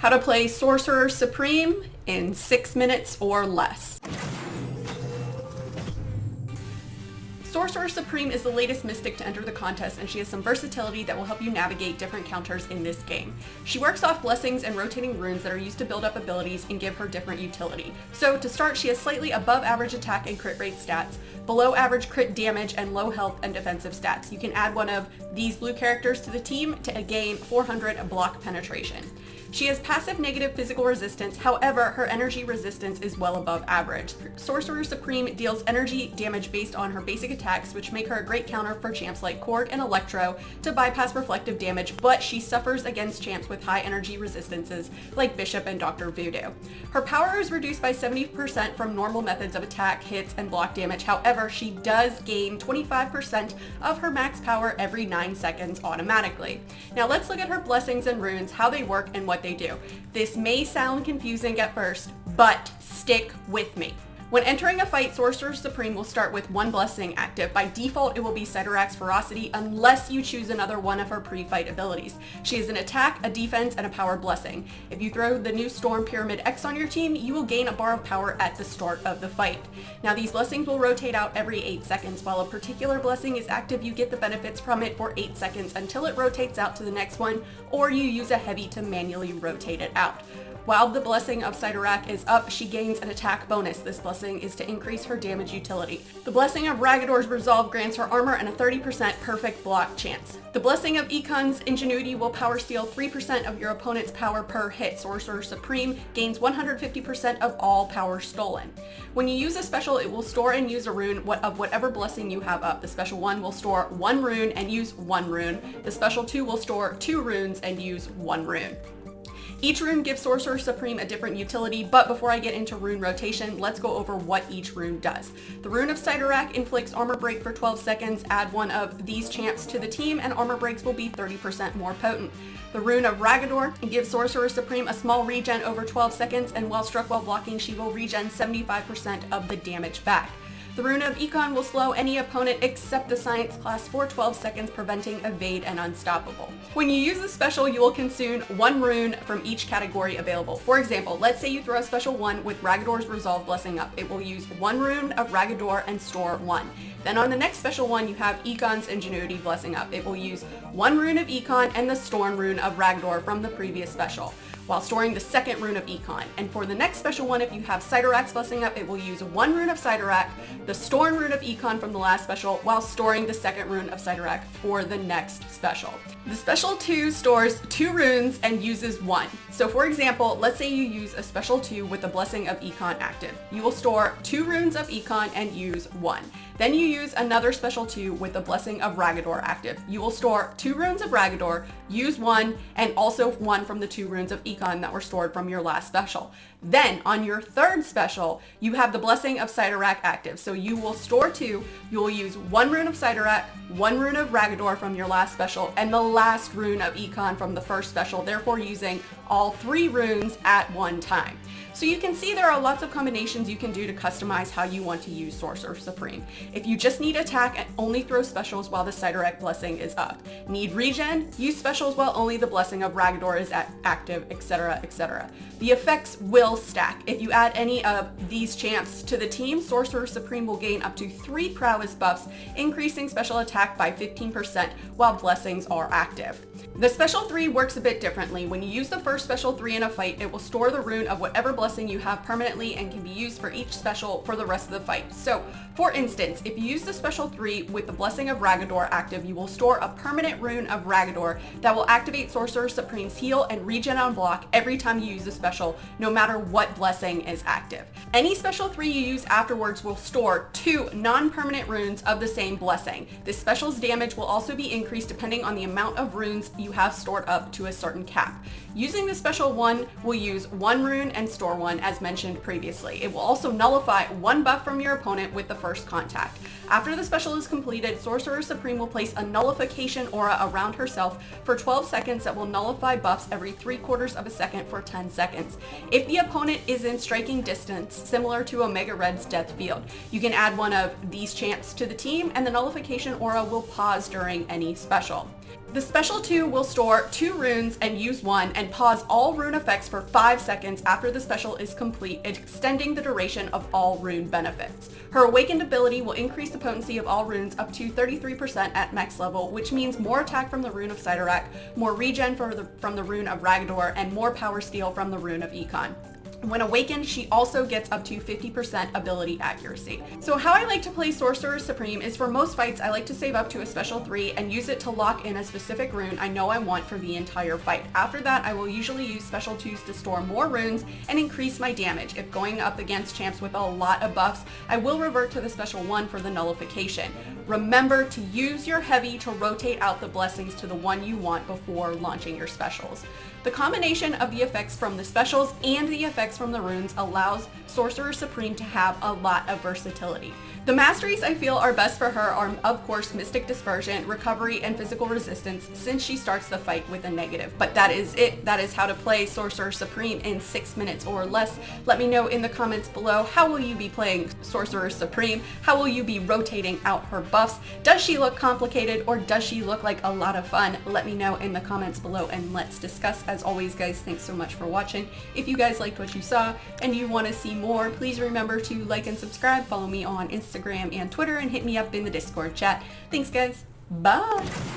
How to play Sorcerer Supreme in 6 minutes or less. Sorcerer Supreme is the latest mystic to enter the contest, and she has some versatility that will help you navigate different counters in this game. She works off blessings and rotating runes that are used to build up abilities and give her different utility. So to start, she has slightly above average attack and crit rate stats, below average crit damage, and low health and defensive stats. You can add one of these blue characters to the team to gain 400 block penetration. She has passive negative physical resistance, however, her energy resistance is well above average. Sorcerer Supreme deals energy damage based on her basic attacks, which make her a great counter for champs like Korg and Electro to bypass reflective damage, but she suffers against champs with high energy resistances like Bishop and Dr. Voodoo. Her power is reduced by 70% from normal methods of attack, hits, and block damage. However, she does gain 25% of her max power every 9 seconds automatically. Now let's look at her blessings and runes, how they work, and what they do. This may sound confusing at first, but stick with me. When entering a fight, Sorcerer Supreme will start with one blessing active. By default, it will be Cytorak's Ferocity unless you choose another one of her pre-fight abilities. She has an attack, a defense, and a power blessing. If you throw the new Storm Pyramid X on your team, you will gain a bar of power at the start of the fight. Now, these blessings will rotate out every 8 seconds. While a particular blessing is active, you get the benefits from it for 8 seconds until it rotates out to the next one, or you use a heavy to manually rotate it out. While the blessing of Cytorak is up, she gains an attack bonus. This blessing is to increase her damage utility. The blessing of Ragador's Resolve grants her armor and a 30% perfect block chance. The blessing of Econ's Ingenuity will power steal 3% of your opponent's power per hit. Sorcerer Supreme gains 150% of all power stolen. When you use a special, it will store and use a rune of whatever blessing you have up. The special 1 will store 1 rune and use 1 rune. The special 2 will store 2 runes and use 1 rune. Each rune gives Sorcerer Supreme a different utility, but before I get into rune rotation, let's go over what each rune does. The rune of Cytorak inflicts armor break for 12 seconds. Add one of these champs to the team and armor breaks will be 30% more potent. The rune of Ragador gives Sorcerer Supreme a small regen over 12 seconds, and while struck while blocking, she will regen 75% of the damage back. The rune of Econ will slow any opponent except the science class for 12 seconds, preventing evade and unstoppable. When you use the special, you will consume 1 rune from each category available. For example, let's say you throw a special 1 with Ragador's Resolve blessing up. It will use 1 rune of Ragador and store 1. Then on the next special 1, you have Econ's Ingenuity blessing up. It will use 1 rune of Econ and the Storm rune of Ragador from the previous special, while storing the second rune of Econ. And for the next special 1, if you have Cytorak's blessing up, it will use 1 rune of Cytorak, the Storm rune of Econ from the last special, while storing the second rune of Cytorak for the next special. The special 2 stores 2 runes and uses 1. So for example, let's say you use a special 2 with the blessing of Econ active. You will store 2 runes of Econ and use 1. Then you use another special 2 with the blessing of Ragador active. You will store 2 runes of Ragador, use 1, and also 1 from the 2 runes of Econ that were stored from your last special. Then on your third special, you have the blessing of Cytorak active. So you will store 2, you will use 1 rune of Cytorak, 1 rune of Ragador from your last special, and the last rune of Econ from the first special, therefore using all 3 runes at one time. So you can see there are lots of combinations you can do to customize how you want to use Sorcerer Supreme. If you just need attack, and only throw specials while the Cytorak blessing is up. Need regen? Use specials while only the blessing of Ragador is active, etc., etc. The effects will stack. If you add any of these champs to the team, Sorcerer Supreme will gain up to 3 prowess buffs, increasing special attack by 15% while blessings are active. The special 3 works a bit differently. When you use the first special 3 in a fight, it will store the rune of whatever blessing you have permanently and can be used for each special for the rest of the fight. So, for instance, if you use the special 3 with the blessing of Ragador active, you will store a permanent rune of Ragador that will activate Sorcerer Supreme's heal and regen on block every time you use the special, no matter what blessing is active. Any special 3 you use afterwards will store 2 non-permanent runes of the same blessing. This special's damage will also be increased depending on the amount of runes you have stored up to a certain cap. Using the special 1 will use 1 rune and store 1 as mentioned previously. It will also nullify 1 buff from your opponent with the first contact. After the special is completed, Sorcerer Supreme will place a nullification aura around herself for 12 seconds that will nullify buffs every 3/4 of a second for 10 seconds. If the opponent is in striking distance, similar to Omega Red's Death Field, you can add one of these champs to the team and the nullification aura will pause during any special. The special 2 will store 2 runes and use 1 and pause all rune effects for 5 seconds after the special is complete, extending the duration of all rune benefits. Her awakened ability will increase the potency of all runes up to 33% at max level, which means more attack from the rune of Sidorak, more regen from the rune of Ragador, and more power steal from the rune of Econ. When awakened, she also gets up to 50% ability accuracy. So how I like to play Sorcerer Supreme is for most fights, I like to save up to a special 3 and use it to lock in a specific rune I know I want for the entire fight. After that, I will usually use special 2s to store more runes and increase my damage. If going up against champs with a lot of buffs, I will revert to the special 1 for the nullification. Remember to use your heavy to rotate out the blessings to the one you want before launching your specials. The combination of the effects from the specials and the effects from the runes allows Sorcerer Supreme to have a lot of versatility. The masteries I feel are best for her are, of course, Mystic Dispersion, Recovery, and Physical Resistance, since she starts the fight with a negative. But that is it. That is how to play Sorcerer Supreme in 6 minutes or less. Let me know in the comments below, how will you be playing Sorcerer Supreme? How will you be rotating out her buffs? Does she look complicated, or does she look like a lot of fun? Let me know in the comments below and let's discuss. As always, guys, thanks so much for watching. If you guys liked what you saw and you want to see more, please remember to like and subscribe, follow me on Instagram and Twitter, and hit me up in the Discord chat. Thanks, guys. Bye!